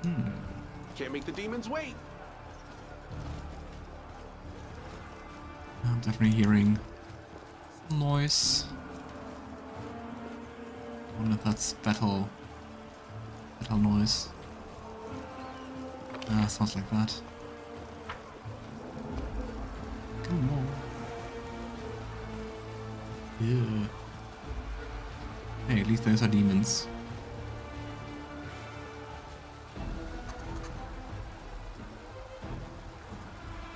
Can't make the demons wait. I'm definitely hearing some noise. I wonder if that's battle noise. Sounds like that. Come on. Yeah. Hey, at least those are demons.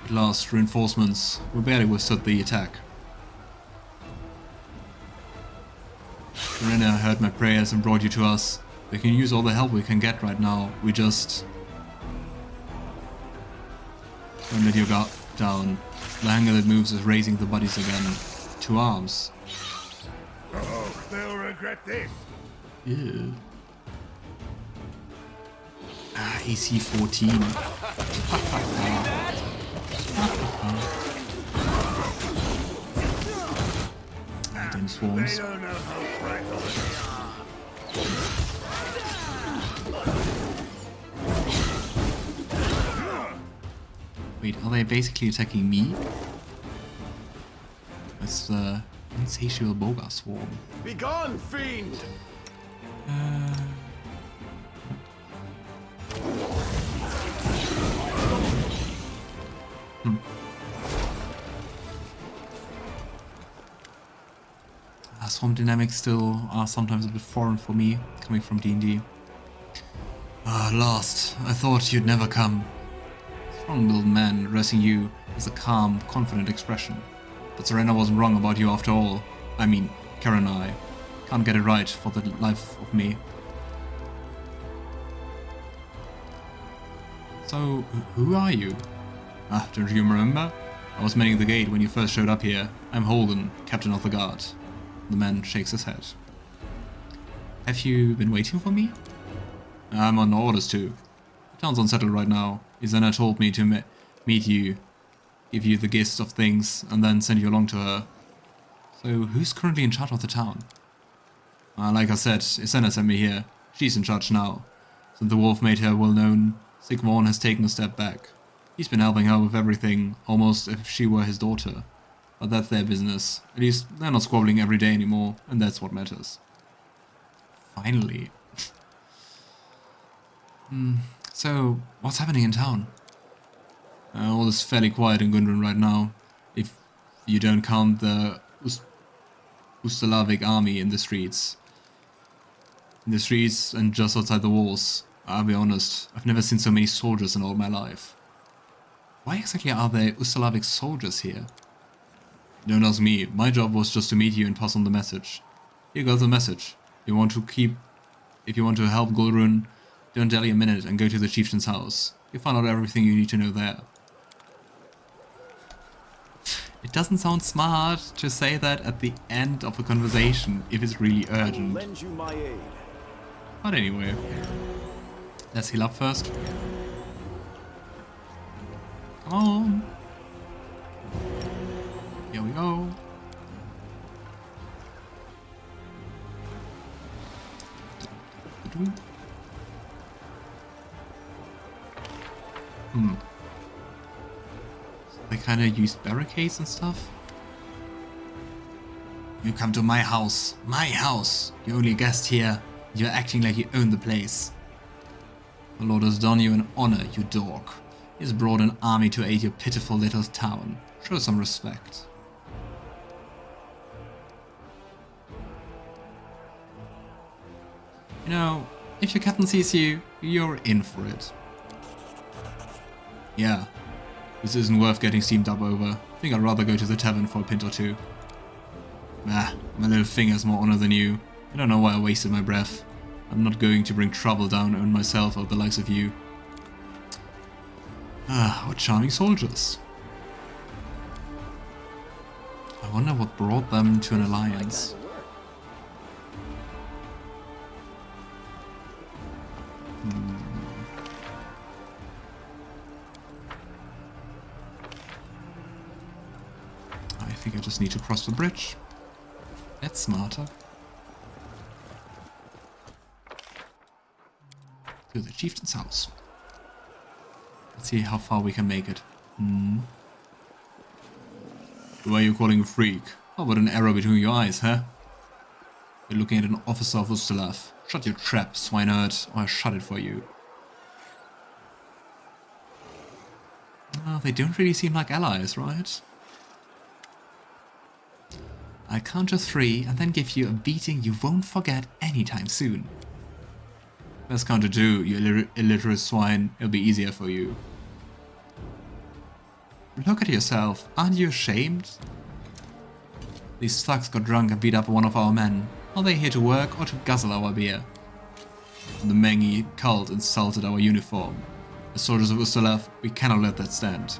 At last, reinforcements. We barely withstood the attack. Kerenai heard my prayers and brought you to us. We can use all the help we can get right now. We just... Don't let your guard down. The hanger that moves is raising the bodies again. 2 arms. Oh, they'll regret this. Yeah. AC 14. Damn swarms. They don't know how fragile they are. Wait, are they basically attacking me? It's the insatiable Boga swarm. Be gone, fiend! Swarm dynamics still are sometimes a bit foreign for me, coming from D&D. Last, I thought you'd never come. Strong-willed man addressing you with a calm, confident expression. But Serena wasn't wrong about you after all. I mean, Kerenai. Can't get it right for the life of me. So, who are you? Don't you remember? I was manning the gate when you first showed up here. I'm Holden, captain of the guard. The man shakes his head. Have you been waiting for me? I'm on orders too. The town's unsettled right now. Izena told me to meet you, give you the gist of things, and then send you along to her. So who's currently in charge of the town? Like I said, Izena sent me here. She's in charge now. Since the wolf made her well known, Sigvorn has taken a step back. He's been helping her with everything, almost as if she were his daughter. But that's their business. At least they're not squabbling every day anymore, and that's what matters. Finally. So, what's happening in town? All is fairly quiet in Gundrun right now, if you don't count the Ustalavic army in the streets. In the streets and just outside the walls. I'll be honest, I've never seen so many soldiers in all my life. Why exactly are there Ustalavic soldiers here? Don't ask me, my job was just to meet you and pass on the message. Here goes the message. If you want to help Golarion, don't dally a minute and go to the chieftain's house. You'll find out everything you need to know there. It doesn't sound smart to say that at the end of a conversation if it's really urgent. Lend you my aid. But anyway, let's heal up first. Come on. Here we go. They kind of use barricades and stuff. You come to my house. My house! You're only a guest here. You're acting like you own the place. The Lord has done you an honor, you dork. He's brought an army to aid your pitiful little town. Show some respect. You know, if your captain sees you, you're in for it. Yeah, this isn't worth getting steamed up over. I think I'd rather go to the tavern for a pint or two. My little finger's more honor than you. I don't know why I wasted my breath. I'm not going to bring trouble down on myself or the likes of you. What charming soldiers. I wonder what brought them to an alliance. I think I just need to cross the bridge. That's smarter. to the chieftain's house. Let's see how far we can make it. Who are you calling a freak? How about an arrow between your eyes, huh? You're looking at an officer of Ustalav. Shut your trap, swineherd, or I shut it for you. Oh, they don't really seem like allies, right? I'll count to 3 and then give you a beating you won't forget anytime soon. Let's count to 2, you illiterate swine. It'll be easier for you. Look at yourself. Aren't you ashamed? These thugs got drunk and beat up one of our men. Are they here to work or to guzzle our beer? The Mengi cult insulted our uniform. As soldiers of Ustalav, we cannot let that stand.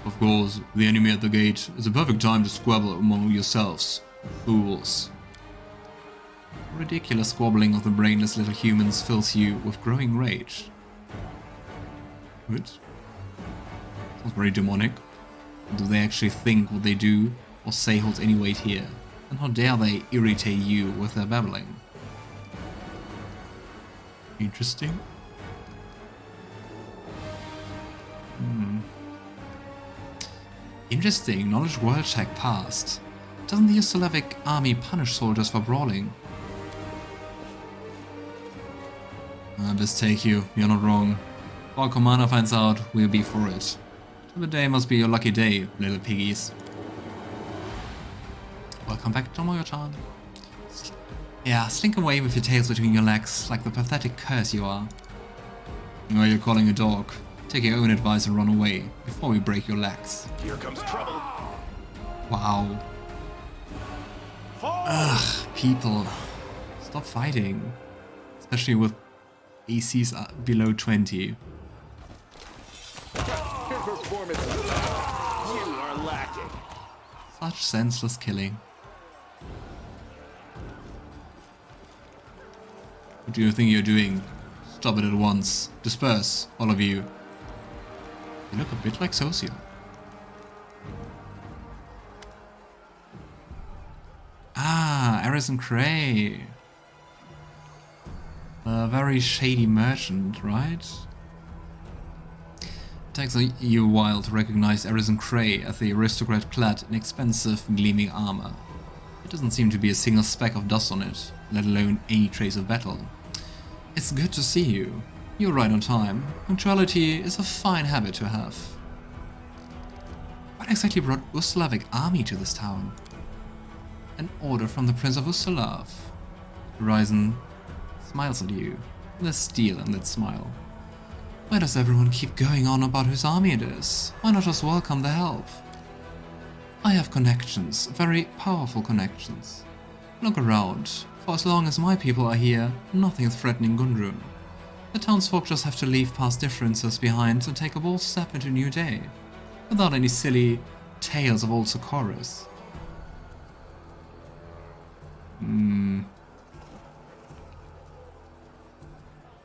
Of course, the enemy at the gate is a perfect time to squabble among yourselves. Fools. The ridiculous squabbling of the brainless little humans fills you with growing rage. What? Sounds very demonic. Do they actually think what they do or say holds any weight here? And how dare they irritate you with their babbling? Interesting. Interesting. Knowledge world check passed. Doesn't the Ustalavic army punish soldiers for brawling? This take you. You're not wrong. If our commander finds out, we'll be for it. Today must be your lucky day, little piggies. Welcome back to Moyotan. Yeah, slink away with your tails between your legs, like the pathetic curse you are. Who are you calling a dog? Take your own advice and run away, before we break your legs. Here comes trouble. Wow. Ugh, people. Stop fighting. Especially with ACs below 20. Performance. You are lacking. Such senseless killing. What do you think you're doing? Stop it at once. Disperse, all of you. You look a bit like Sosiel. Ah, Arisen Cray. A very shady merchant, right? It takes you a while to recognize Arisen Cray as the aristocrat clad in expensive, gleaming armor. It doesn't seem to be a single speck of dust on it, let alone any trace of battle. It's good to see you. You're right on time. Punctuality is a fine habit to have. What exactly brought Ustalavic army to this town? An order from the Prince of Ustalav. Horizon smiles at you. There's steel in that smile. Why does everyone keep going on about whose army it is? Why not just welcome the help? I have connections, very powerful connections. Look around. For as long as my people are here, nothing is threatening Gundrun. The townsfolk just have to leave past differences behind and take a bold step into a new day, without any silly tales of old Sarkoris.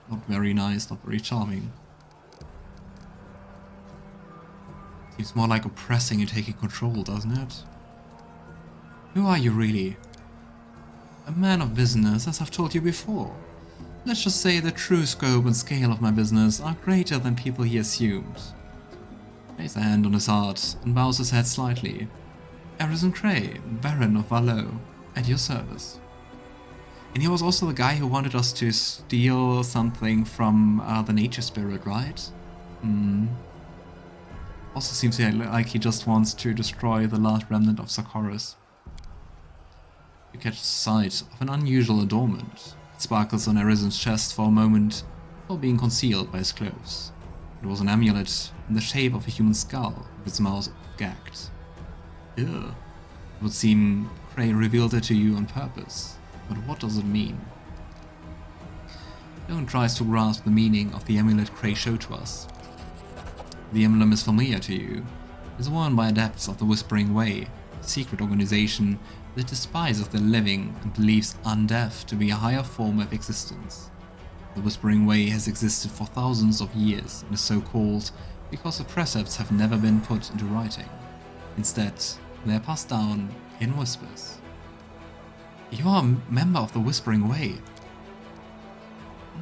Not very nice, not very charming. Seems more like oppressing and taking control, doesn't it? Who are you really? A man of business, as I've told you before. Let's just say the true scope and scale of my business are greater than people he assumed. He lays a hand on his heart and bows his head slightly. Arisen Cray, Baron of Valo, at your service. And he was also the guy who wanted us to steal something from the nature spirit, right? Also seems like he just wants to destroy the last remnant of Sarkoris. You catch sight of an unusual adornment. It sparkles on Arisen's chest for a moment, while being concealed by his clothes. It was an amulet in the shape of a human skull, with its mouth gagged. Ew. It would seem Cray revealed it to you on purpose, but what does it mean? No one tries to grasp the meaning of the amulet Cray showed to us. The emblem is familiar to you. It is worn by adepts of the Whispering Way, a secret organization that despises the living and believes undeath to be a higher form of existence. The Whispering Way has existed for thousands of years and is so called because the precepts have never been put into writing. Instead, they are passed down in whispers. You are a member of the Whispering Way.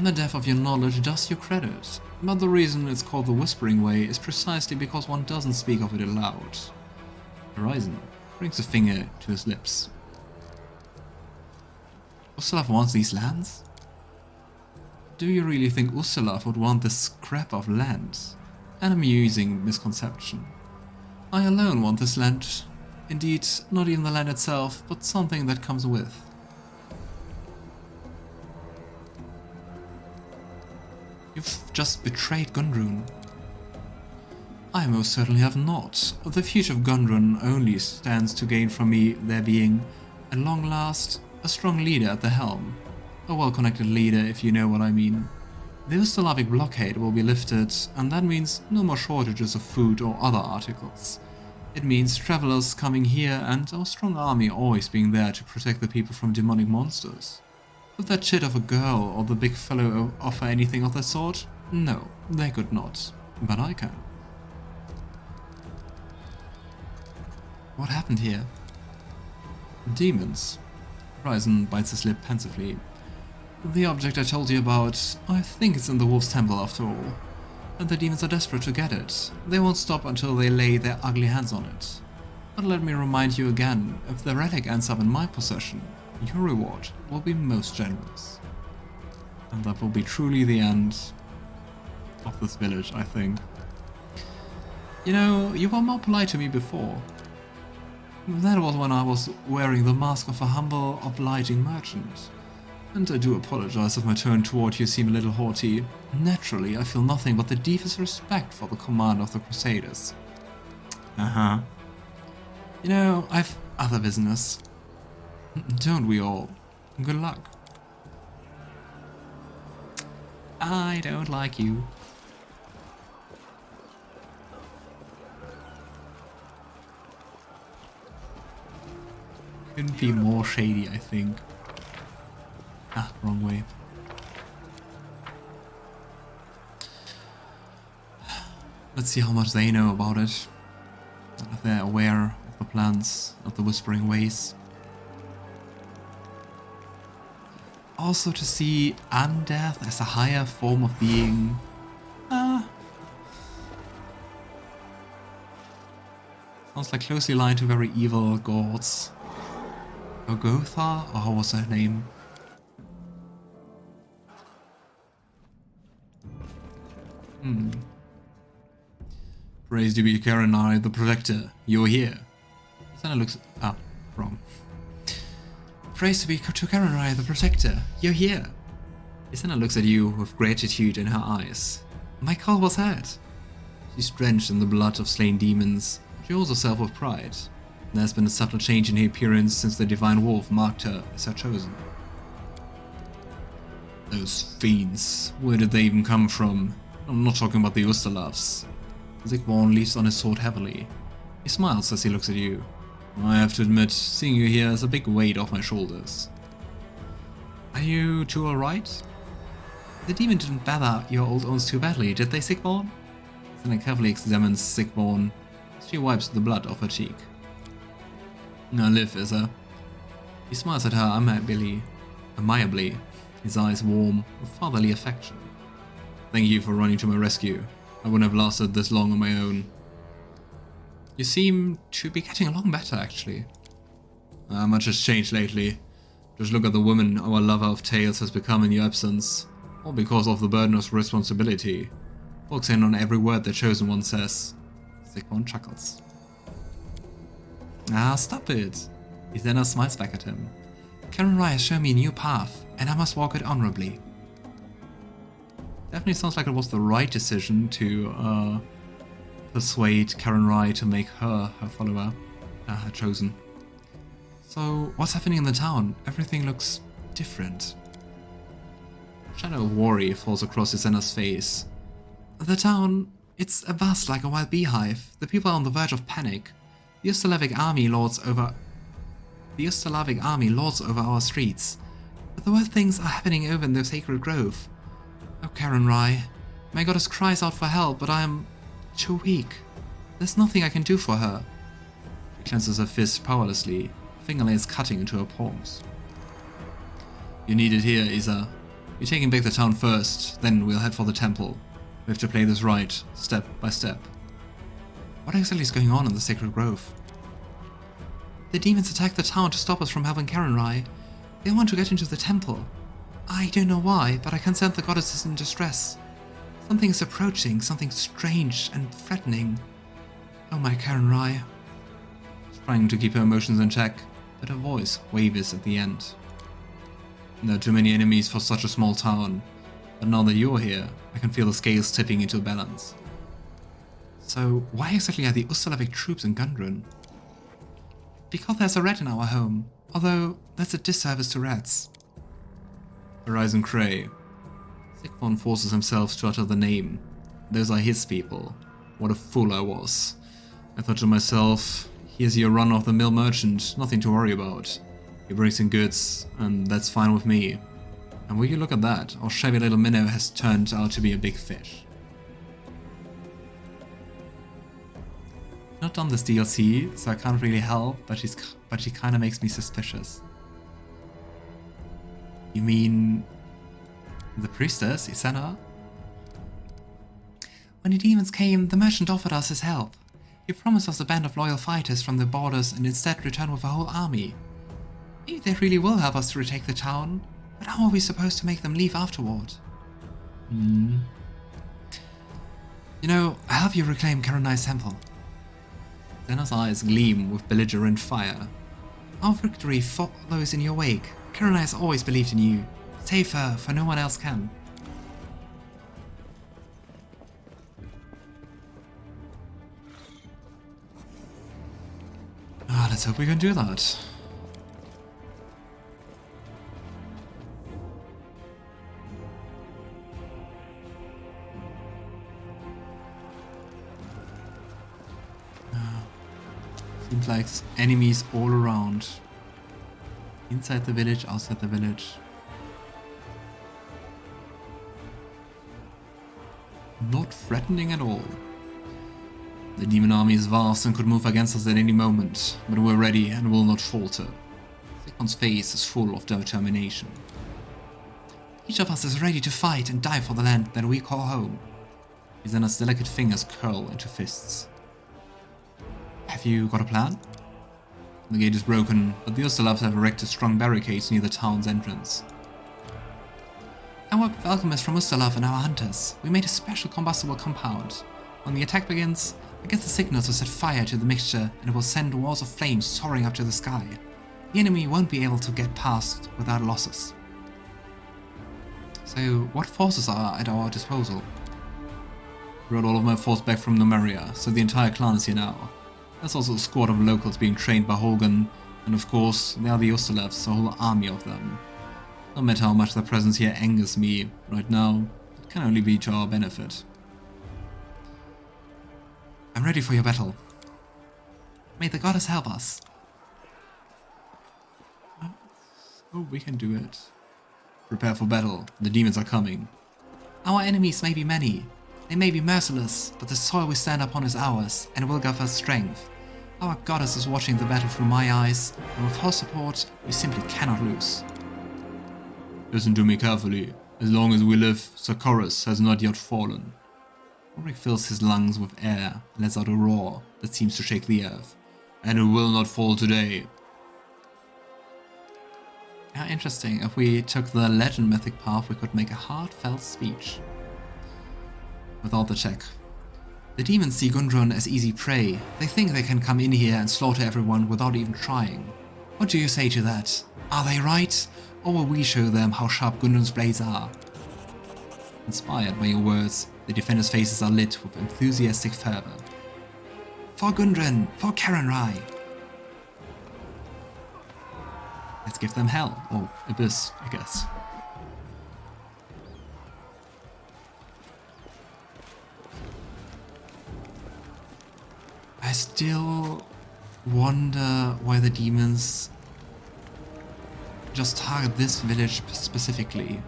The depth of your knowledge does you credit, but the reason it's called the Whispering Way is precisely because one doesn't speak of it aloud. Horizon brings a finger to his lips. Ustalav wants these lands? Do you really think Ustalav would want this scrap of land? An amusing misconception. I alone want this land. Indeed, not even the land itself, but something that comes with. You've just betrayed Gundrun. I most certainly have not. The future of Gundrun only stands to gain from me there being, at long last, a strong leader at the helm. A well-connected leader, if you know what I mean. The Ustalavic blockade will be lifted, and that means no more shortages of food or other articles. It means travelers coming here and our strong army always being there to protect the people from demonic monsters. Could that shit of a girl or the big fellow offer anything of that sort? No, they could not. But I can. What happened here? Demons. Horizon bites his lip pensively. The object I told you about, I think it's in the Wolf's Temple after all. And the demons are desperate to get it. They won't stop until they lay their ugly hands on it. But let me remind you again, if the relic ends up in my possession, your reward will be most generous. And that will be truly the end of this village, I think. You know, you were more polite to me before. That was when I was wearing the mask of a humble, obliging merchant. And I do apologize if my tone toward you seem a little haughty. Naturally, I feel nothing but the deepest respect for the command of the Crusaders. Uh-huh. You know, I've other business. Don't we all? Good luck. I don't like you. Couldn't be more shady, I think. Ah, wrong way. Let's see how much they know about it. If they're aware of the plans of the Whispering Ways. Also to see undeath as a higher form of being. Sounds like closely aligned to very evil gods. Ogotha, or how was her name? Praise to be Kerenai, the Protector. You're here. Isena looks... Ah, wrong. Praise to be to Kerenai, the Protector. You're here. Isena looks at you with gratitude in her eyes. My call was heard. She's drenched in the blood of slain demons. She holds herself with pride. There's been a subtle change in her appearance since the Divine Wolf marked her as her chosen. Those fiends. Where did they even come from? I'm not talking about the Ustalavs. Sigmund leans on his sword heavily. He smiles as he looks at you. I have to admit, seeing you here is a big weight off my shoulders. Are you two alright? The demon didn't bother your old owns too badly, did they, Sigmund? Then carefully examines Sigmund. She wipes the blood off her cheek. I live, is her. He smiles at her amiably, his eyes warm with fatherly affection. Thank you for running to my rescue. I wouldn't have lasted this long on my own. You seem to be getting along better, actually. Much has changed lately. Just look at the woman our lover of tales has become in your absence. All because of the burden of responsibility. Focusing on every word the Chosen One says. Sigmund chuckles. Ah, stop it. Isena smiles back at him. Kerenai has shown me a new path, and I must walk it honorably. Definitely sounds like it was the right decision to persuade Kerenai to make her follower, her chosen. So, what's happening in the town? Everything looks different. A shadow of worry falls across Isena's face. The town, it's a buzz like a wild beehive. The people are on the verge of panic. The Ustalavic army lords over our streets. But the worst things are happening over in the sacred grove. Oh, Kerenai, my goddess cries out for help, but I am too weak. There's nothing I can do for her. She clenches her fist powerlessly, fingernails cutting into her palms. You need it here, Isa. We're taking back the town first, then we'll head for the temple. We have to play this right, step by step. What exactly is going on in the Sacred Grove? The demons attacked the town to stop us from helping Kerenai. They want to get into the temple. I don't know why, but I can sense the goddess is in distress. Something is approaching, something strange and threatening. Oh my Kerenai. Trying to keep her emotions in check, but her voice wavers at the end. There are too many enemies for such a small town, but now that you're here, I can feel the scales tipping into balance. So, why exactly are the Ustalavic troops in Gundrun? Because there's a rat in our home, although that's a disservice to rats. Horizon Cray. Sigmund forces himself to utter the name. Those are his people. What a fool I was. I thought to myself, here's your run-of-the-mill merchant, nothing to worry about. He brings in goods, and that's fine with me. And will you look at that, our shabby little minnow has turned out to be a big fish. Not done this DLC, so I can't really help, but she kinda makes me suspicious. You mean the priestess, Isana? When the demons came, the merchant offered us his help. He promised us a band of loyal fighters from the borders and instead returned with a whole army. Maybe they really will help us to retake the town, but how are we supposed to make them leave afterward? You know, I help you reclaim Kerenai's temple. Zena's eyes gleam with belligerent fire. Our victory follows in your wake. Kerenai has always believed in you. Save her, for no one else can. Let's hope we can do that. Seems like enemies all around. Inside the village, outside the village. Not threatening at all. The demon army is vast and could move against us at any moment, but we're ready and will not falter. Sigmund's face is full of determination. Each of us is ready to fight and die for the land that we call home. Isena's delicate fingers curl into fists. Have you got a plan? The gate is broken, but the Ustalavs have erected strong barricades near the town's entrance. I worked with alchemists from Ustalav and our hunters. We made a special combustible compound. When the attack begins, I get the signal to set fire to the mixture and it will send walls of flames soaring up to the sky. The enemy won't be able to get past without losses. So, what forces are at our disposal? Brought all of my force back from Numeria, so the entire clan is here now. There's also a squad of locals being trained by Hogan, and of course, there are the Ustalavs, a whole army of them. No matter how much their presence here angers me right now, it can only be to our benefit. I'm ready for your battle. May the goddess help us. Oh, we can do it. Prepare for battle. The demons are coming. Our enemies may be many. They may be merciless, but the soil we stand upon is ours, and will give us strength. Our goddess is watching the battle through my eyes, and with her support, we simply cannot lose. Listen to me carefully. As long as we live, Sarkoris has not yet fallen. Ulbrig fills his lungs with air and lets out a roar that seems to shake the earth. And it will not fall today. Yeah, interesting. If we took the legend mythic path, we could make a heartfelt speech. Without the check. The demons see Gundrun as easy prey. They think they can come in here and slaughter everyone without even trying. What do you say to that? Are they right? Or will we show them how sharp Gundrun's blades are? Inspired by your words, the defenders' faces are lit with enthusiastic fervor. For Gundrun! For Kerenai! Let's give them hell. Or abyss, I guess. I still wonder why the demons just target this village specifically.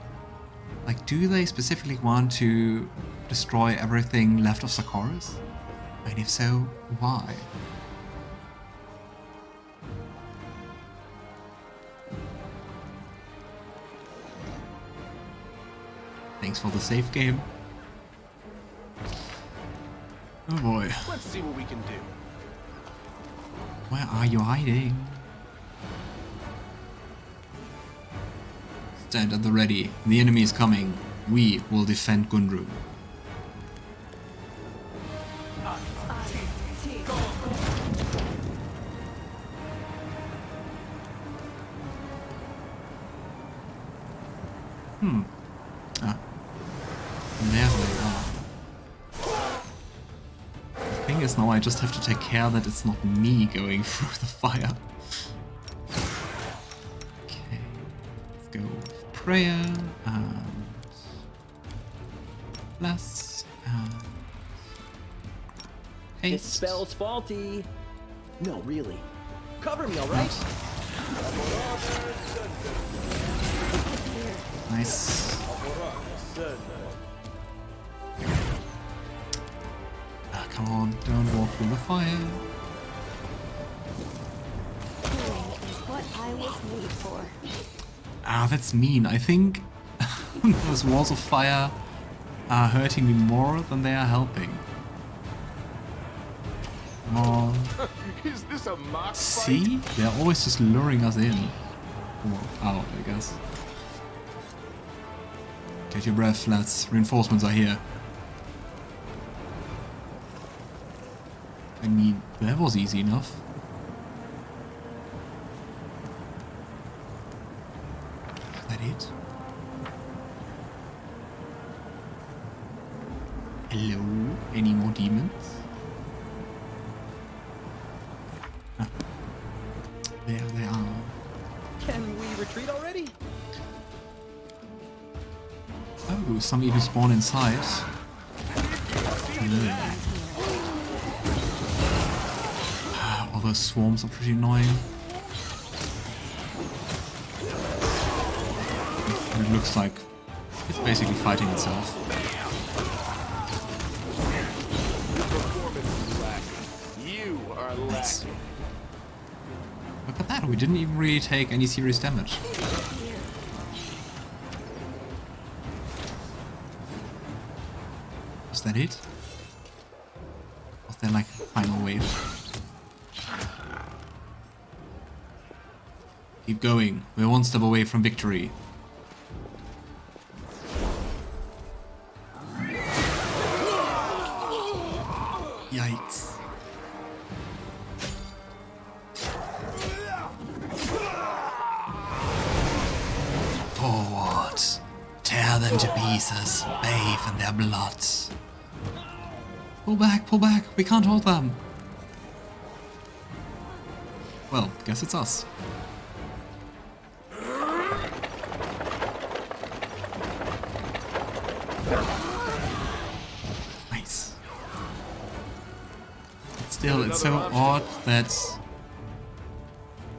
Like, do they specifically want to destroy everything left of Sarkoris? And if so, why? Thanks for the safe game. Oh boy. Let's see what we can do. Where are you hiding? Stand at the ready. The enemy is coming. We will defend Gundrun. Ah. And there they are. The thing is now I just have to take care that it's not me going through the fire. Okay. Let's go with prayer and bless and This haste. spell's faulty. No, really. Cover me, alright? Nice. Ah, come on, don't walk through the fire. Healing is what I was made for. Ah, that's mean. I think those walls of fire are hurting me more than they are helping. Come on. Is this a mock fight? See? They're always just luring us in. Or out, I guess. Get your breath, lads. Reinforcements are here. I mean, that was easy enough. Is that it? Hello? Any more demons? Ah. There they are. Can we retreat already? Oh, some even spawn inside. All those swarms are pretty annoying. It looks like it's basically fighting itself. Performance is lacking. You are lacking. Look at that, we didn't even really take any serious damage. Was that it? Was there like a final wave? Keep going, we're one step away from victory. Yikes. Forward. Tear them to pieces. Bathe in their blood. Pull back, we can't hold them. Well, guess it's us. Nice. Still, it's so odd that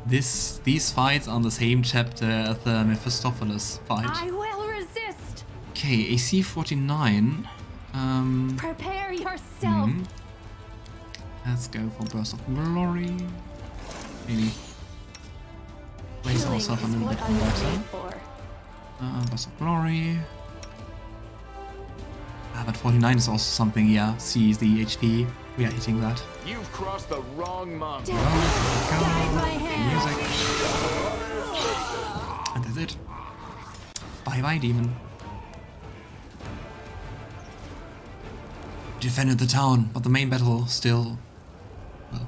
these fights are on the same chapter as the Mephistopheles fight. I will resist. Okay, AC 49. Prepare yourself. Let's go for Burst of Glory. Maybe place Healing ourselves a is little what bit I was better. made for. Burst of Glory. But 49 is also something, yeah. See the HP. We are hitting that. You've crossed the wrong mountain. Guide my hand. Music. And that's it. Bye bye, demon. Defended the town, but the main battle still. Well.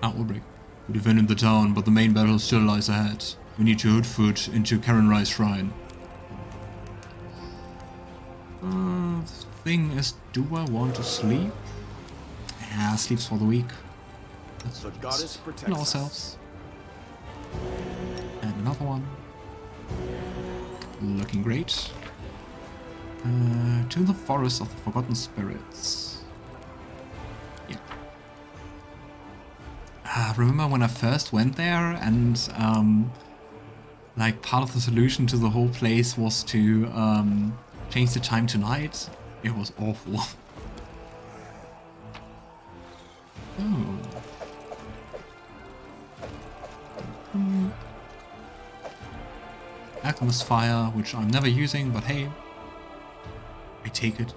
Ulbrig. We defended the town, but the main battle still lies ahead. We need to hood foot into Kerenai's shrine. The thing is, do I want to sleep? Yeah, sleep's for the weak. Let's The goddess protects kill us. ourselves. And another one. Looking great. To the Forest of the Forgotten Spirits. Yeah. Remember when I first went there and like part of the solution to the whole place was to change the time to night? It was awful. Oh. Alchemist Fire, which I'm never using, but hey, I take it.